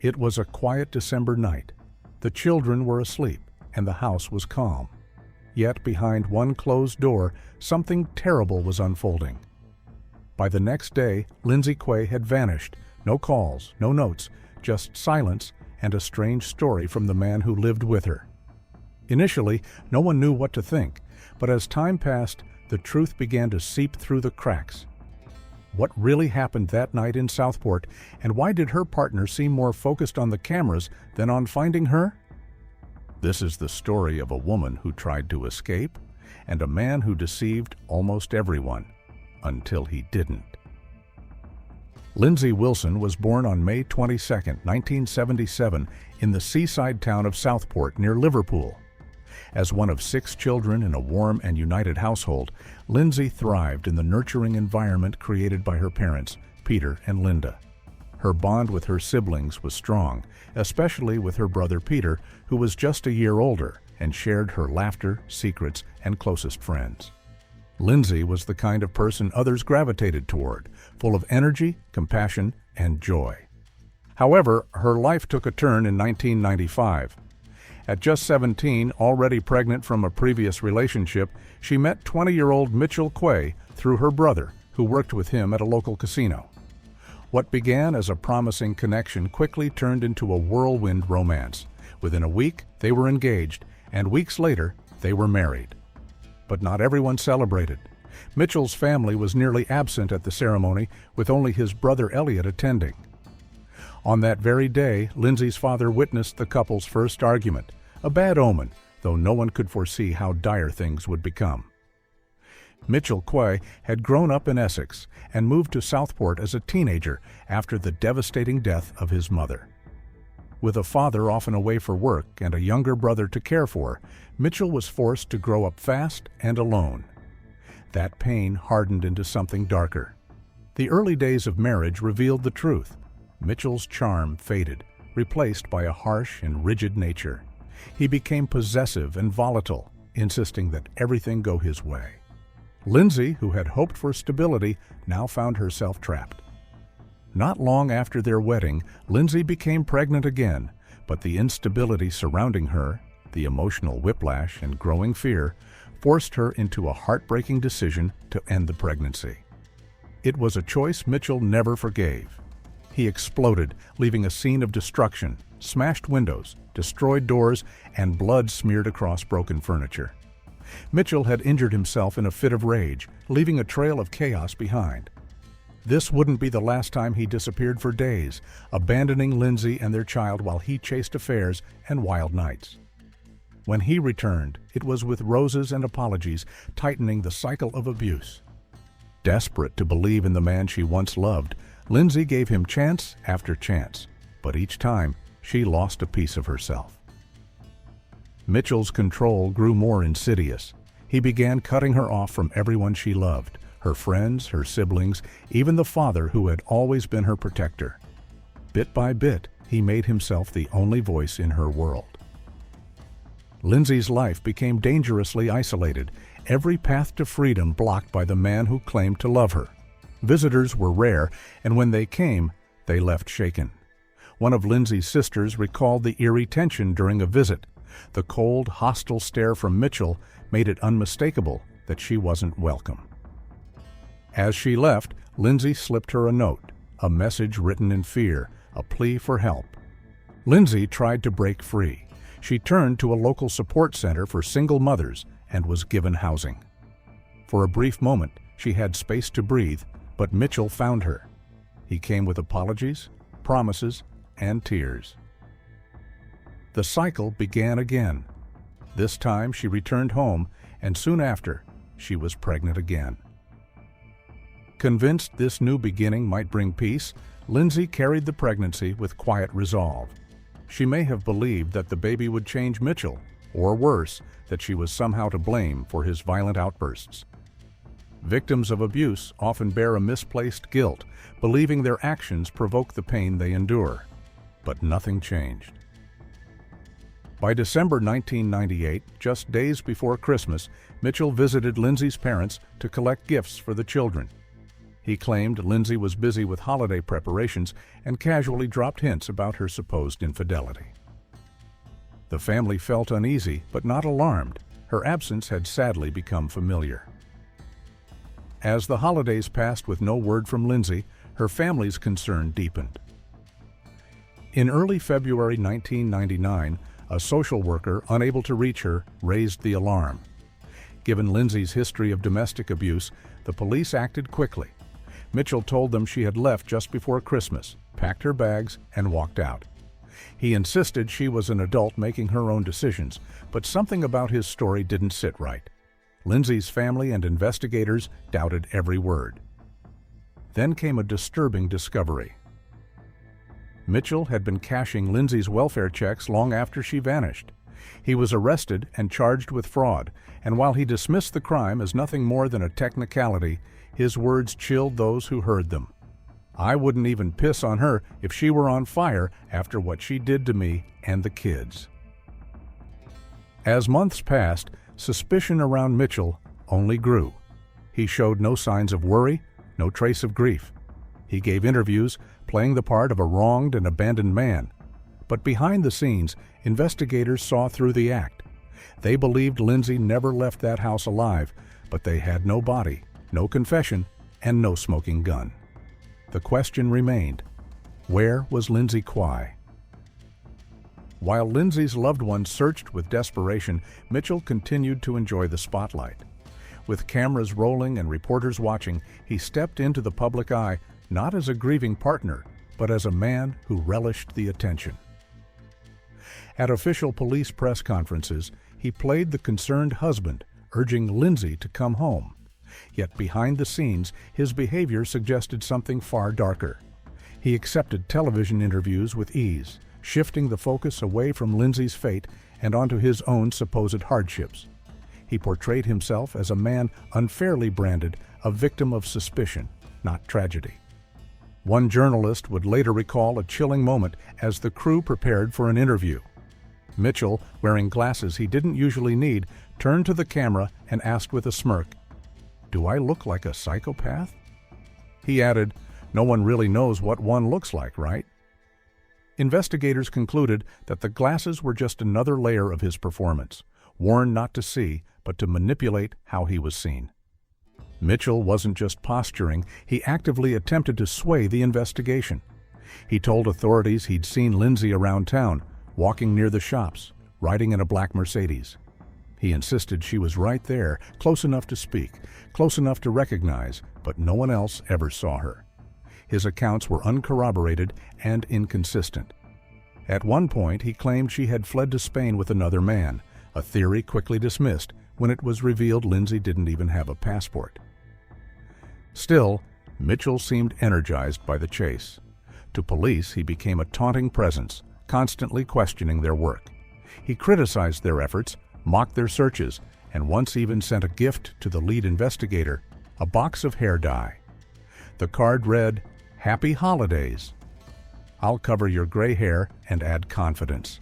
It was a quiet December night. The children were asleep, and the house was calm. Yet behind one closed door, something terrible was unfolding. By the next day, Lynsey Quy had vanished. No calls, no notes, just silence and a strange story from the man who lived with her. Initially, no one knew what to think, but as time passed, the truth began to seep through the cracks. What really happened that night in Southport, and why did her partner seem more focused on the cameras than on finding her? This is the story of a woman who tried to escape and a man who deceived almost everyone until he didn't. Lynsey Wilson was born on May 22, 1977, in the seaside town of Southport near Liverpool. As one of 6 children in a warm and united household, Lynsey thrived in the nurturing environment created by her parents, Peter and Linda. Her bond with her siblings was strong, especially with her brother Peter, who was just a year older and shared her laughter, secrets, and closest friends. Lynsey was the kind of person others gravitated toward, full of energy, compassion, and joy. However, her life took a turn in 1995. At just 17, already pregnant from a previous relationship, she met 20-year-old Lynsey Quy through her brother, who worked with him at a local casino. What began as a promising connection quickly turned into a whirlwind romance. Within a week, they were engaged, and weeks later, they were married. But not everyone celebrated. Mitchell's family was nearly absent at the ceremony, with only his brother Elliot attending. On that very day, Lynsey's father witnessed the couple's first argument, a bad omen, though no one could foresee how dire things would become. Lynsey Quy had grown up in Essex and moved to Southport as a teenager after the devastating death of his mother. With a father often away for work and a younger brother to care for, Mitchell was forced to grow up fast and alone. That pain hardened into something darker. The early days of marriage revealed the truth. Mitchell's charm faded, replaced by a harsh and rigid nature. He became possessive and volatile, insisting that everything go his way. Lynsey, who had hoped for stability, now found herself trapped. Not long after their wedding, Lynsey became pregnant again, but the instability surrounding her, the emotional whiplash and growing fear, forced her into a heartbreaking decision to end the pregnancy. It was a choice Mitchell never forgave. He exploded, leaving a scene of destruction, smashed windows, destroyed doors, and blood smeared across broken furniture. Mitchell had injured himself in a fit of rage, leaving a trail of chaos behind. This wouldn't be the last time he disappeared for days, abandoning Lynsey and their child while he chased affairs and wild nights. When he returned, it was with roses and apologies, tightening the cycle of abuse. Desperate to believe in the man she once loved, Lynsey gave him chance after chance, but each time she lost a piece of herself. Mitchell's control grew more insidious. He began cutting her off from everyone she loved, her friends, her siblings, even the father who had always been her protector. Bit by bit, he made himself the only voice in her world. Lynsey's life became dangerously isolated, every path to freedom blocked by the man who claimed to love her. Visitors were rare, and when they came, they left shaken. One of Lynsey's sisters recalled the eerie tension during a visit. The cold, hostile stare from Mitchell made it unmistakable that she wasn't welcome. As she left, Lynsey slipped her a note, a message written in fear, a plea for help. Lynsey tried to break free. She turned to a local support center for single mothers and was given housing. For a brief moment, she had space to breathe, but Mitchell found her. He came with apologies, promises, and tears. The cycle began again. This time she returned home, and soon after, she was pregnant again. Convinced this new beginning might bring peace, Lynsey carried the pregnancy with quiet resolve. She may have believed that the baby would change Mitchell, or worse, that she was somehow to blame for his violent outbursts. Victims of abuse often bear a misplaced guilt, believing their actions provoke the pain they endure. But nothing changed. By December 1998, just days before Christmas, Mitchell visited Lynsey's parents to collect gifts for the children. He claimed Lynsey was busy with holiday preparations and casually dropped hints about her supposed infidelity. The family felt uneasy, but not alarmed. Her absence had sadly become familiar. As the holidays passed with no word from Lynsey, her family's concern deepened. In early February 1999, a social worker, unable to reach her, raised the alarm. Given Lynsey's history of domestic abuse, the police acted quickly. Mitchell told them she had left just before Christmas, packed her bags, and walked out. He insisted she was an adult making her own decisions, but something about his story didn't sit right. Lynsey's family and investigators doubted every word. Then came a disturbing discovery. Mitchell had been cashing Lynsey's welfare checks long after she vanished. He was arrested and charged with fraud, and while he dismissed the crime as nothing more than a technicality, his words chilled those who heard them. "I wouldn't even piss on her if she were on fire after what she did to me and the kids." As months passed, suspicion around Mitchell only grew. He showed no signs of worry, no trace of grief. He gave interviews, playing the part of a wronged and abandoned man. But behind the scenes, investigators saw through the act. They believed Lynsey never left that house alive, but they had no body, no confession, and no smoking gun. The question remained, where was Lynsey Quy? While Lynsey's loved ones searched with desperation, Mitchell continued to enjoy the spotlight. With cameras rolling and reporters watching, he stepped into the public eye not as a grieving partner, but as a man who relished the attention. At official police press conferences, he played the concerned husband, urging Lynsey to come home. Yet behind the scenes, his behavior suggested something far darker. He accepted television interviews with ease, shifting the focus away from Lynsey's fate and onto his own supposed hardships. He portrayed himself as a man unfairly branded a victim of suspicion, not tragedy. One journalist would later recall a chilling moment as the crew prepared for an interview. Mitchell, wearing glasses he didn't usually need, turned to the camera and asked with a smirk, "Do I look like a psychopath?" He added, "No one really knows what one looks like, right?" Investigators concluded that the glasses were just another layer of his performance, worn not to see, but to manipulate how he was seen. Mitchell wasn't just posturing, he actively attempted to sway the investigation. He told authorities he'd seen Lynsey around town, walking near the shops, riding in a black Mercedes. He insisted she was right there, close enough to speak, close enough to recognize, but no one else ever saw her. His accounts were uncorroborated and inconsistent. At one point, he claimed she had fled to Spain with another man, a theory quickly dismissed when it was revealed Lynsey didn't even have a passport. Still, Mitchell seemed energized by the chase. To police, he became a taunting presence, constantly questioning their work. He criticized their efforts, mocked their searches, and once even sent a gift to the lead investigator, a box of hair dye. The card read, "Happy Holidays. I'll cover your gray hair and add confidence."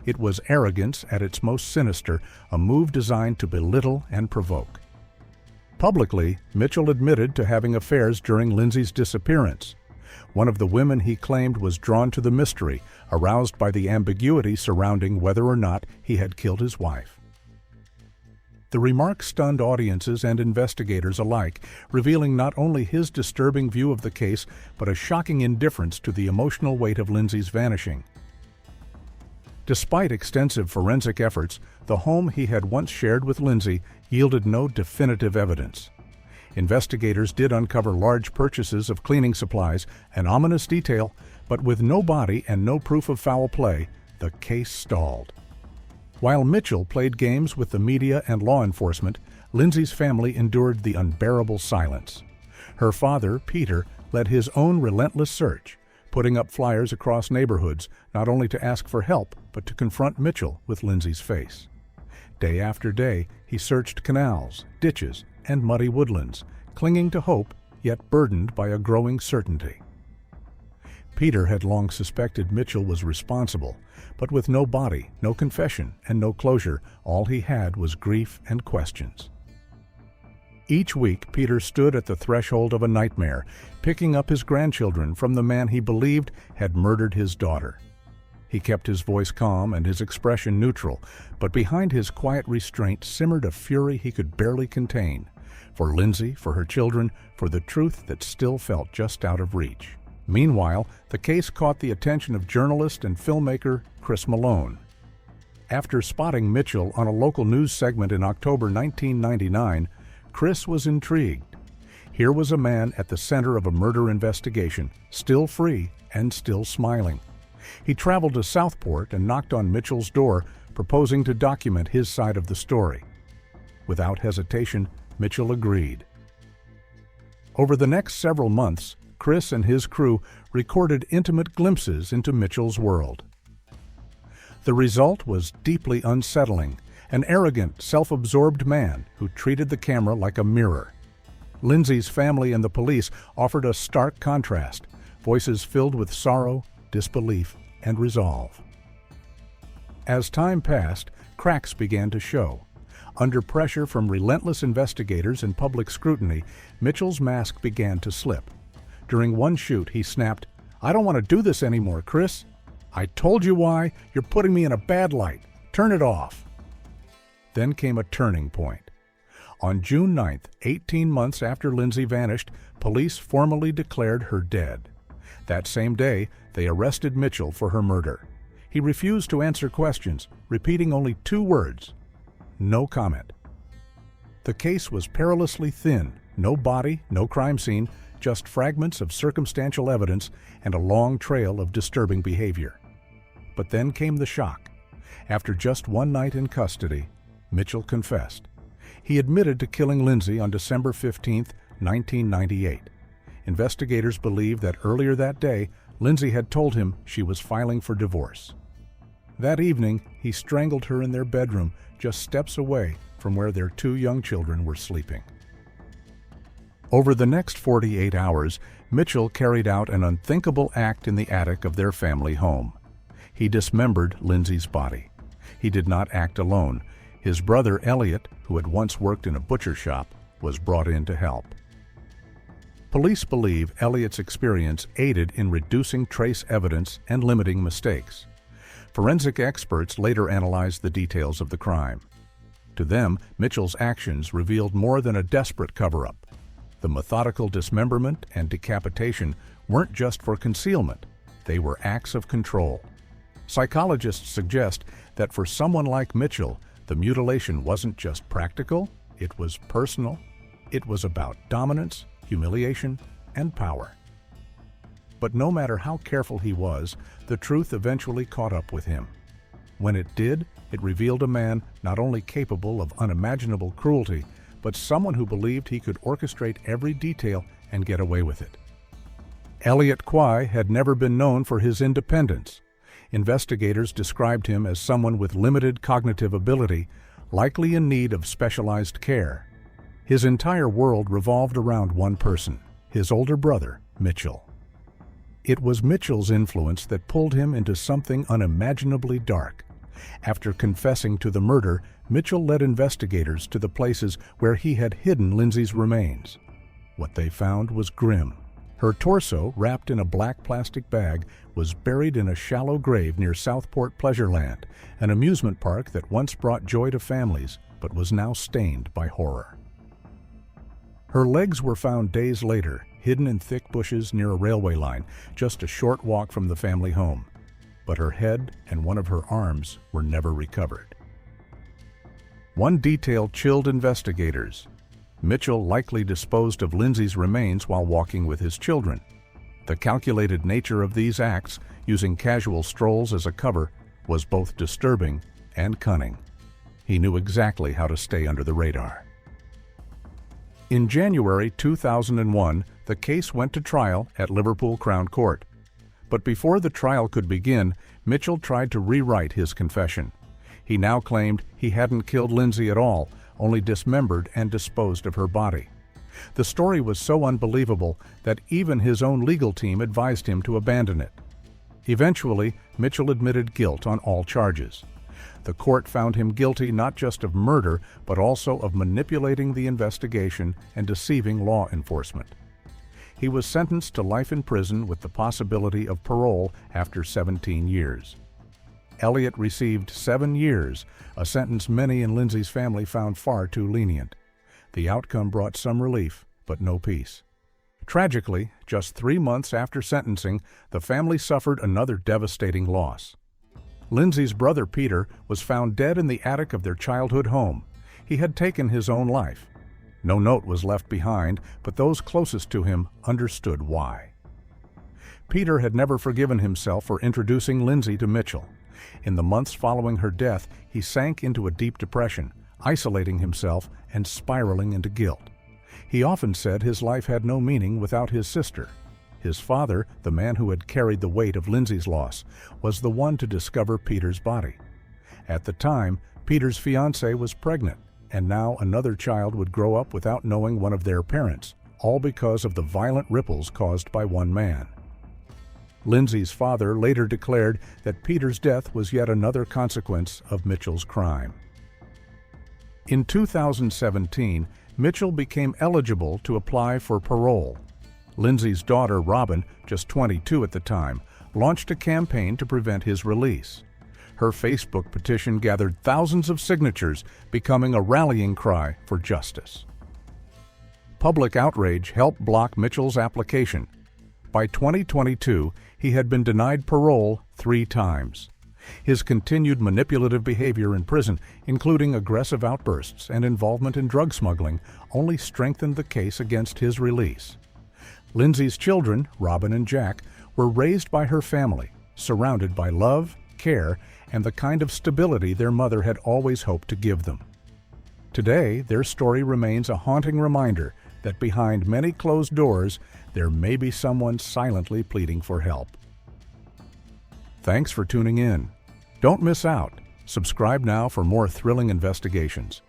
It was arrogance at its most sinister, a move designed to belittle and provoke. Publicly, Mitchell admitted to having affairs during Lynsey's disappearance. One of the women he claimed was drawn to the mystery, aroused by the ambiguity surrounding whether or not he had killed his wife. The remark stunned audiences and investigators alike, revealing not only his disturbing view of the case, but a shocking indifference to the emotional weight of Lynsey's vanishing. Despite extensive forensic efforts, the home he had once shared with Lynsey yielded no definitive evidence. Investigators did uncover large purchases of cleaning supplies, an ominous detail, but with no body and no proof of foul play, the case stalled. While Mitchell played games with the media and law enforcement, Lynsey's family endured the unbearable silence. Her father, Peter, led his own relentless search, putting up flyers across neighborhoods, not only to ask for help, but to confront Mitchell with Lynsey's face. Day after day, he searched canals, ditches, and muddy woodlands, clinging to hope, yet burdened by a growing certainty. Peter had long suspected Mitchell was responsible, but with no body, no confession, and no closure, all he had was grief and questions. Each week, Peter stood at the threshold of a nightmare, picking up his grandchildren from the man he believed had murdered his daughter. He kept his voice calm and his expression neutral, but behind his quiet restraint simmered a fury he could barely contain. For Lynsey, for her children, for the truth that still felt just out of reach. Meanwhile, the case caught the attention of journalist and filmmaker Chris Malone. After spotting Mitchell on a local news segment in October 1999, Chris was intrigued. Here was a man at the center of a murder investigation, still free and still smiling. He traveled to Southport and knocked on Mitchell's door, proposing to document his side of the story. Without hesitation, Mitchell agreed. Over the next several months, Chris and his crew recorded intimate glimpses into Mitchell's world. The result was deeply unsettling. An arrogant, self-absorbed man who treated the camera like a mirror. Lynsey's family and the police offered a stark contrast, voices filled with sorrow, disbelief, and resolve. As time passed, cracks began to show. Under pressure from relentless investigators and public scrutiny, Mitchell's mask began to slip. During one shoot, he snapped, "I don't want to do this anymore, Chris. I told you why. You're putting me in a bad light. Turn it off." Then came a turning point. On June 9th, 18 months after Lynsey vanished, police formally declared her dead. That same day, they arrested Mitchell for her murder. He refused to answer questions, repeating only 2 words: "No comment." The case was perilously thin. No body, no crime scene, just fragments of circumstantial evidence and a long trail of disturbing behavior. But then came the shock. After just one night in custody, Mitchell confessed. He admitted to killing Lynsey on December 15, 1998. Investigators believe that earlier that day, Lynsey had told him she was filing for divorce. That evening, he strangled her in their bedroom, just steps away from where their 2 young children were sleeping. Over the next 48 hours, Mitchell carried out an unthinkable act in the attic of their family home. He dismembered Lynsey's body. He did not act alone. His brother Elliot, who had once worked in a butcher shop, was brought in to help. Police believe Elliot's experience aided in reducing trace evidence and limiting mistakes. Forensic experts later analyzed the details of the crime. To them, Mitchell's actions revealed more than a desperate cover-up. The methodical dismemberment and decapitation weren't just for concealment, they were acts of control. Psychologists suggest that for someone like Mitchell, the mutilation wasn't just practical, it was personal. It was about dominance, humiliation, and power. But no matter how careful he was, the truth eventually caught up with him. When it did, it revealed a man not only capable of unimaginable cruelty, but someone who believed he could orchestrate every detail and get away with it. Lynsey Quy had never been known for his independence. Investigators described him as someone with limited cognitive ability, likely in need of specialized care. His entire world revolved around one person, his older brother, Mitchell. It was Mitchell's influence that pulled him into something unimaginably dark. After confessing to the murder, Mitchell led investigators to the places where he had hidden Lynsey's remains. What they found was grim. Her torso, wrapped in a black plastic bag, was buried in a shallow grave near Southport Pleasureland, an amusement park that once brought joy to families, but was now stained by horror. Her legs were found days later, hidden in thick bushes near a railway line, just a short walk from the family home. But her head and one of her arms were never recovered. One detail chilled investigators. Mitchell likely disposed of Lynsey's remains while walking with his children. The calculated nature of these acts, using casual strolls as a cover, was both disturbing and cunning. He knew exactly how to stay under the radar. In January 2001, the case went to trial at Liverpool Crown Court. But before the trial could begin, Mitchell tried to rewrite his confession. He now claimed he hadn't killed Lynsey at all, only dismembered and disposed of her body. The story was so unbelievable that even his own legal team advised him to abandon it. Eventually, Mitchell admitted guilt on all charges. The court found him guilty not just of murder, but also of manipulating the investigation and deceiving law enforcement. He was sentenced to life in prison with the possibility of parole after 17 years. Elliot received 7 years, a sentence many in Lynsey's family found far too lenient. The outcome brought some relief, but no peace. Tragically, just 3 months after sentencing, the family suffered another devastating loss. Lynsey's brother Peter was found dead in the attic of their childhood home. He had taken his own life. No note was left behind, but those closest to him understood why. Peter had never forgiven himself for introducing Lynsey to Mitchell. In the months following her death, he sank into a deep depression, isolating himself and spiraling into guilt. He often said his life had no meaning without his sister. His father, the man who had carried the weight of Lynsey's loss, was the one to discover Peter's body. At the time, Peter's fiancée was pregnant, and now another child would grow up without knowing one of their parents, all because of the violent ripples caused by one man. Lynsey's father later declared that Peter's death was yet another consequence of Mitchell's crime. In 2017, Mitchell became eligible to apply for parole. Lynsey's daughter, Robin, just 22 at the time, launched a campaign to prevent his release. Her Facebook petition gathered thousands of signatures, becoming a rallying cry for justice. Public outrage helped block Mitchell's application. By 2022, he had been denied parole 3 times. His continued manipulative behavior in prison, including aggressive outbursts and involvement in drug smuggling, only strengthened the case against his release. Lynsey's children, Robin and Jack, were raised by her family, surrounded by love, care, and the kind of stability their mother had always hoped to give them. Today, their story remains a haunting reminder that behind many closed doors, there may be someone silently pleading for help. Thanks for tuning in. Don't miss out. Subscribe now for more thrilling investigations.